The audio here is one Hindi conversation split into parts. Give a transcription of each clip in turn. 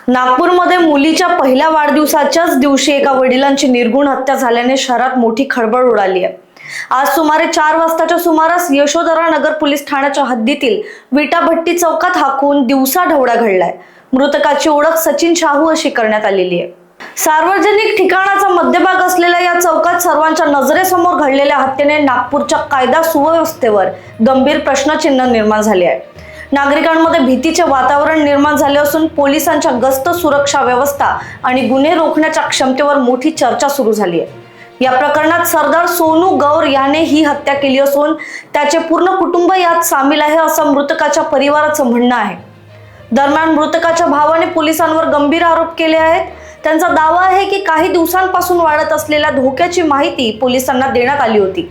नागपूरमध्ये मुलीच्या पहिल्या वाढदिवसाच्याच दिवशी एका वडिलांची निर्घृण हत्या झाल्याने शहरात मोठी खळबळ उडाली आहे। आज सुमारे 4 वाजताच्या सुमारास यशोधरा नगर पोलीस ठाण्याच्या हद्दीतील विटाभट्टी चौकात हा खून दिवसा ढवळा घडलाय। मृतकाची ओळख सचिन शाहू अशी करण्यात आलेली आहे। सार्वजनिक ठिकाणाचा मध्यभाग असलेल्या या चौकात सर्वांच्या नजरेसमोर घडलेल्या हत्येने नागपूरच्या कायदा सुव्यवस्थेवर गंभीर प्रश्नचिन्ह निर्माण झाले आहे। नागरिकांमध्ये भीतीचे वातावरण निर्माण झाले असून पोलिसांच्या गस्त सुरक्षा व्यवस्था आणि गुन्हे रोखण्याच्या क्षमतेवर मोठी चर्चा सुरू झाली आहे। या प्रकरणात सरदार सोनू गौर याने ही हत्या केली असून त्याचे पूर्ण कुटुंब यात सामील आहे असं मृतकाच्या परिवाराचं म्हणणं आहे। दरम्यान मृतकाच्या भावाने पोलिसांवर गंभीर आरोप केले आहेत। त्यांचा दावा आहे की काही दिवसांपासून वाढत असलेल्या धोक्याची माहिती पोलिसांना देण्यात आली होती,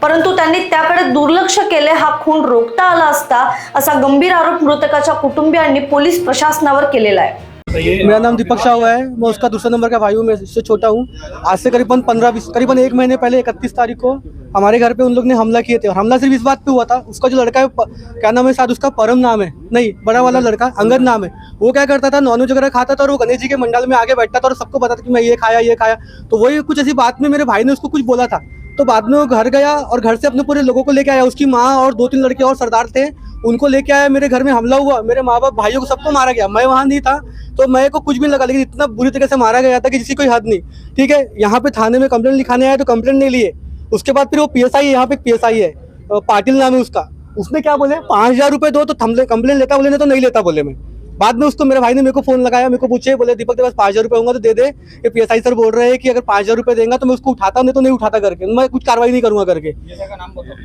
परंतु त्यांनी त्याकडे दुर्लक्ष केले। हा खून रोखता आला असता असा गंभीर आरोप मृतकाच्या कुटुंबियांनी पोलीस प्रशासनावर केलेला आहे। मेरा नाम दीपक शाहू है। मैं उसका दूसरा नंबर का भाई हूँ। मैं इससे छोटा हूँ। आज से करीबन 1 महीने पहले 31 तारीख को हमारे घर पे उन लोग ने हमला किए थे। और हमला सिर्फ इस बात पे हुआ था, उसका जो लड़का है क्या नाम है, शायद उसका परम नाम है, नहीं बड़ा वाला लड़का अंगद नाम है। वो क्या करता था, नॉनवेज वगैरह खाता था और वो गणेश जी के मंडल में आगे बैठता था और सबको बताता था कि मैं ये खाया। तो वही कुछ ऐसी बात में मेरे भाई ने उसको कुछ बोला था। तो बाद में वो घर गया और घर से अपने पूरे लोगों को लेके आया। उसकी माँ और 2-3 लड़के और सरदार थे, उनको लेके आया। मेरे घर में हमला हुआ, मेरे माँ बाप भाइयों को सबको मारा गया। मैं वहाँ नहीं था तो मैं को कुछ भी नहीं लगा, लेकिन इतना बुरी तरीके से मारा गया था कि जिसकी कोई हद नहीं। ठीक है, यहाँ पे थाने में कंप्लेंट लिखाने आया तो कंप्लेंट नहीं लिए। उसके बाद फिर वो PSI, यहाँ पे PSI है, पाटिल नाम है उसका। उसने क्या बोले, 5000 रुपये दो तो कंप्लेंट लेता, बोले नहीं तो नहीं लेता बोले। मैं बाद में उसको, मेरे भाई ने मेरे को फोन लगाया, मेरे को पूछे, बोले दीपक तेरे पास 5000 रुपये होंगे तो दे दे। ये PSI सर बोल रहे हैं कि अगर 5000 रुपये देंगे तो मैं उसको उठाता, नहीं तो नहीं उठाता करके, मैं कुछ कार्रवाई नहीं करूंगा करके।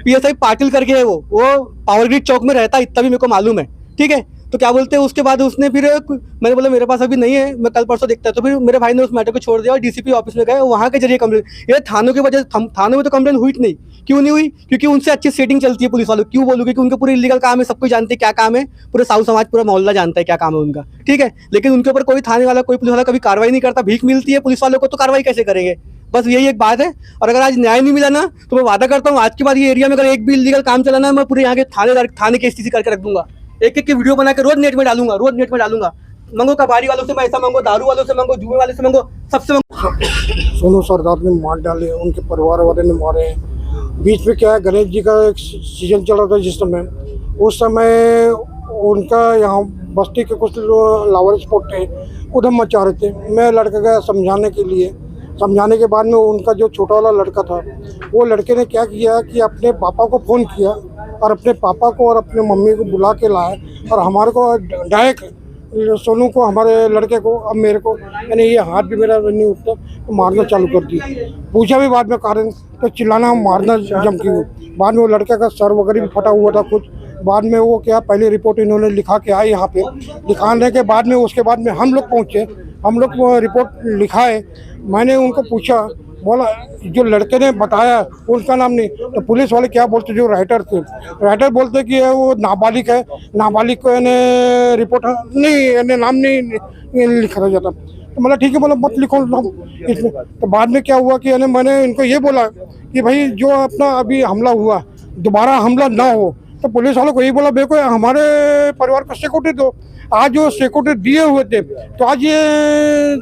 PSI पाटिल करके है वो पावर ग्रिड चौक में रहता है, इतना भी मेरे को मालूम है। ठीक है, तो क्या बोलते हैं, उसके बाद उसने फिर मैंने बोला मेरे पास अभी नहीं है, मैं कल परसों देखता है। तो फिर मेरे भाई ने उस मैटर को छोड़ दिया और DCP ऑफिस में गए, वहाँ के जरिए कंप्लेंट। ये थानों की वजह, थानों में तो कंप्लेंट हुई नहीं। क्यों नहीं हुई? क्योंकि उनसे अच्छी सेटिंग चलती है पुलिस वालों। क्यों बोलूँगी कि उनके पूरे इलीगल काम है, सब कुछ जानते हैं क्या काम है, पूरे साहू समाज पूरा मोहल्ला जानता है क्या काम है उनका। ठीक है, लेकिन उनके ऊपर कोई थाने वाला, कोई पुलिस वाला कभी कार्रवाई नहीं करता। भीख मिलती है पुलिस वालों को तो कार्रवाई कैसे करेंगे? बस यही एक बात है। और अगर आज न्याय नहीं मिला ना, तो मैं वादा करता हूँ आज के बाद ये एरिया में अगर एक भी इलीगल काम चला ना, मैं पूरे यहाँ के थाने के STC करके रख दूंगा। एक की वीडियो बना के रोज नेट में डालूंगा। मंगो कबाड़ी वालों से मैं ऐसा मांगो, दारू वालों से मांगो, जुए वाले से मांगो, सबसे मांगो। सोनू सरदार ने मार डाले, उनके परिवार वाले ने मारे। बीच में क्या है, गणेश जी का एक सीजन चल रहा था जिस समय, उस समय उनका यहाँ बस्ती के कुछ लावर स्पॉट थे, उधर मचा रहे थे। मैं लड़का गया समझाने के लिए। समझाने के बाद में उनका जो छोटा वाला लड़का था, वो लड़के ने क्या किया कि अपने पापा को फ़ोन किया और अपने पापा को और अपने मम्मी को बुला के लाए और हमारे को डायरेक्ट सोनू को, हमारे लड़के को, अब मेरे को, यानी ये हाथ भी मेरा नहीं उठता, तो मारना चालू कर दिया। पूछा भी बाद में कारण, तो चिल्लाना मारना जम की। बाद में वो लड़के का सर वगैरह भी फटा हुआ था कुछ। बाद में वो क्या, पहले रिपोर्ट इन्होंने लिखा के आए यहाँ पे। लिखाने के बाद में, उसके बाद में हम लोग पहुँचे, हम लोग रिपोर्ट लिखाए। मैंने उनको पूछा, बोला जो लड़के ने बताया उनका नाम नहीं। तो पुलिस वाले क्या बोलते, जो राइटर थे, राइटर बोलते कि वो नाबालिग है, नाबालिग को यानी रिपोर्ट नहीं, यानी नाम नहीं लिखा जाता। तो मतलब ठीक है, बोला मत लिखो नाम इसमें। तो बाद में क्या हुआ कि यानी मैंने इनको ये बोला कि भाई जो अपना अभी हमला हुआ, दोबारा हमला ना हो। तो पुलिस वालों को यही बोला, देखो हमारे परिवार को सिक्योरिटी दो। आज जो सिक्योरिटी दिए हुए थे तो आज ये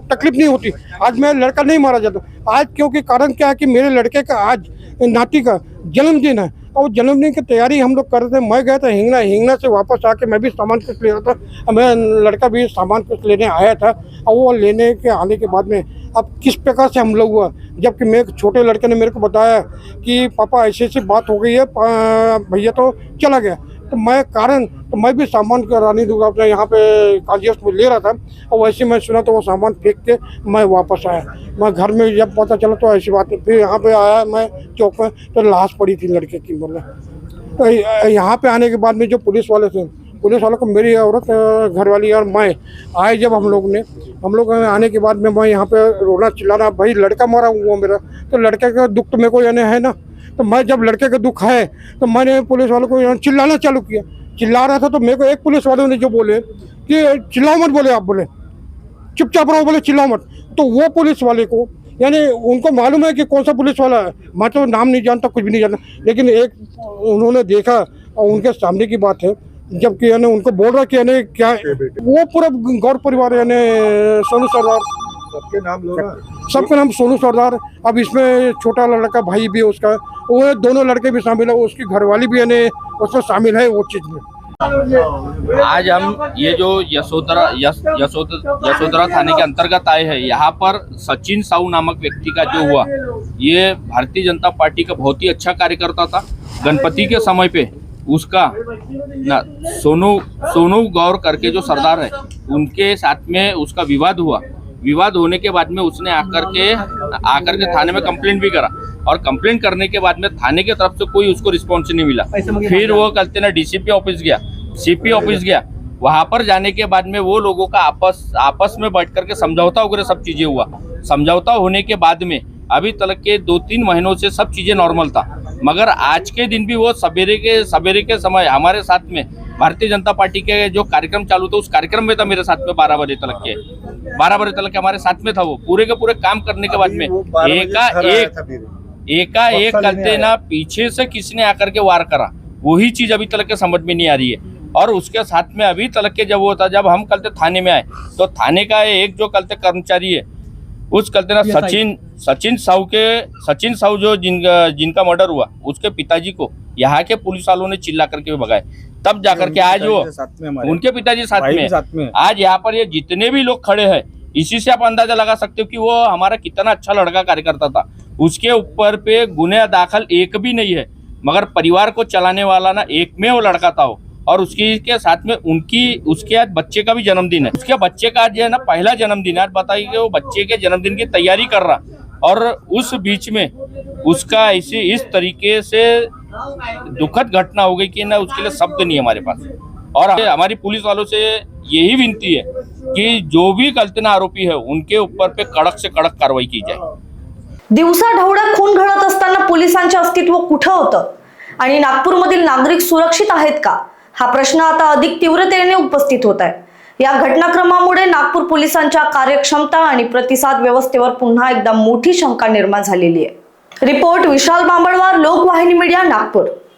तकलीफ नहीं होती, आज मेरा लड़का नहीं मारा जाता। आज क्योंकि कारण क्या है कि मेरे लड़के का आज नाती का जन्मदिन है और जन्मदिन की तैयारी हम लोग कर रहे थे। मैं गया था हिंगना से वापस आके मैं भी सामान कुछ ले रहा था, मेरा लड़का भी सामान कुछ लेने आया था। और वो लेने के आने के बाद में अब किस प्रकार से हमला हुआ, जबकि मेरे छोटे लड़के ने मेरे को बताया कि पापा ऐसी बात हो गई है, भैया तो चला गया। तो मैं भी सामान कराने दूंगा अपने यहाँ पे काजियस में ले रहा था। और वैसे मैं सुना तो वो सामान फेंक के मैं वापस आया। मैं घर में जब पता चला तो ऐसी बात है। फिर यहाँ पे आया मैं चौक में, तो लाश पड़ी थी लड़के की। बोले तो यहाँ पे आने के बाद में जो पुलिस वाले थे, पुलिस वालों को मेरी औरत घरवाली और मैं आए, जब हम लोग आने के बाद में मैं यहाँ पे रोना चिल्लाना, भाई लड़का मारा हुआ मेरा। तो लड़के का दुख तो मेरे को यानी है ना। तो मैं जब लड़के का दुख है तो मैंने पुलिस वालों को चिल्लाना चालू किया। चिल्ला रहा था तो मेरे को एक पुलिस वालों ने जो बोले कि चिल्लाओ मत, बोले आप बोले चुपचाप रहो, बोले चिल्लाओ मत। तो वो पुलिस वाले को, यानी उनको मालूम है कि कौन सा पुलिस वाला है। मैं तो नाम नहीं जानता, कुछ भी नहीं जानता, लेकिन एक उन्होंने देखा और उनके सामने की बात है, जबकि यानी उनको बोल रहा कि यानी क्या वो पूरा गौर परिवार यानी सोनू सरदार, सबके नाम लो ना। सबका नाम सोनू सरदार। अब इसमें छोटा लड़का भाई भी है उसका, वो दोनों लड़के भी शामिल है, उसकी घरवाली भी यानी उसमें शामिल है वो चीज में। आज हम ये जो यशोधरा थाने के अंतर्गत आए हैं, यहाँ पर सचिन साहू नामक व्यक्ति का जो हुआ, ये भारतीय जनता पार्टी का बहुत ही अच्छा कार्यकर्ता था। गणपति के समय पे उसका ना सोनू गौर करके जो सरदार है, उनके साथ में उसका विवाद हुआ। विवाद होने के बाद में उसने आकर के थाने में कंप्लेंट भी करा, और कंप्लेंट करने के बाद में थाने की तरफ से कोई उसको रिस्पॉन्स नहीं मिला। फिर वो कहते ना डीसीपी ऑफिस गया, सीपी ऑफिस गया। वहां पर जाने के बाद में वो लोगों का आपस में बैठ करके समझौता वगैरह सब चीजें हुआ। समझौता होने के बाद में अभी तक के 2-3 महीनों से सब चीजें नॉर्मल था, मगर आज के दिन भी वो सवेरे के समय हमारे साथ में भारतीय जनता पार्टी के जो कार्यक्रम चालू था, उस कार्यक्रम में था मेरे साथ में 12 बजे तक के हमारे साथ में था। वो पूरे के पूरे काम करने के बाद में एकाएक करते ना पीछे से किसने आकर के वार करा, वही चीज अभी तक के समझ में नहीं आ रही है। और उसके साथ में अभी तक के जब वो था, जब हम कल थाने में आए तो थाने का एक जो कल कर्मचारी है, उस कल ना सचिन साहू जो जिनका मर्डर हुआ, उसके पिताजी को यहाँ के पुलिस वालों ने चिल्ला करके भगाए। तब जाकर के आज वो उनके पिताजी साथ में आज यहाँ पर ये जितने भी लोग खड़े हैं, इसी से आप अंदाजा लगा सकते हो कि वो हमारा कितना अच्छा लड़का कार्यकर्ता था। उसके ऊपर पे गुने दाखिल एक भी नहीं है, मगर परिवार को चलाने वाला ना एक में वो लड़का था वो। और उसके साथ में उसके आज बच्चे का भी जन्मदिन है। उसके बच्चे का आज है ना पहला जन्मदिन है। आज बताइए कि वो बच्चे के जन्मदिन की तैयारी कर रहा, और उस बीच में उसका इस तरीके से दुखद घटना हो गई कि ना उसके लिए शब्द नहीं है हमारे पास। और हमारी पुलिस वालों से यही विनती है कि जो भी गलती आरोपी है, उनके ऊपर पे कड़क से कड़क कार्रवाई की जाए। दिवसा ढवळ्या खून घडत असताना पोलिसांचे अस्तित्व कुठं होतं आणि नागपूरमधील नागरिक सुरक्षित आहेत का, हा प्रश्न आता अधिक तीव्रतेने उपस्थित होत आहे। या घटनाक्रमामुळे नागपूर पोलिसांच्या कार्यक्षमता आणि प्रतिसाद व्यवस्थेवर पुन्हा एकदा मोठी शंका निर्माण झालेली आहे। रिपोर्ट विशाल बांबडवार, लोकवाहिनी मीडिया, नागपूर।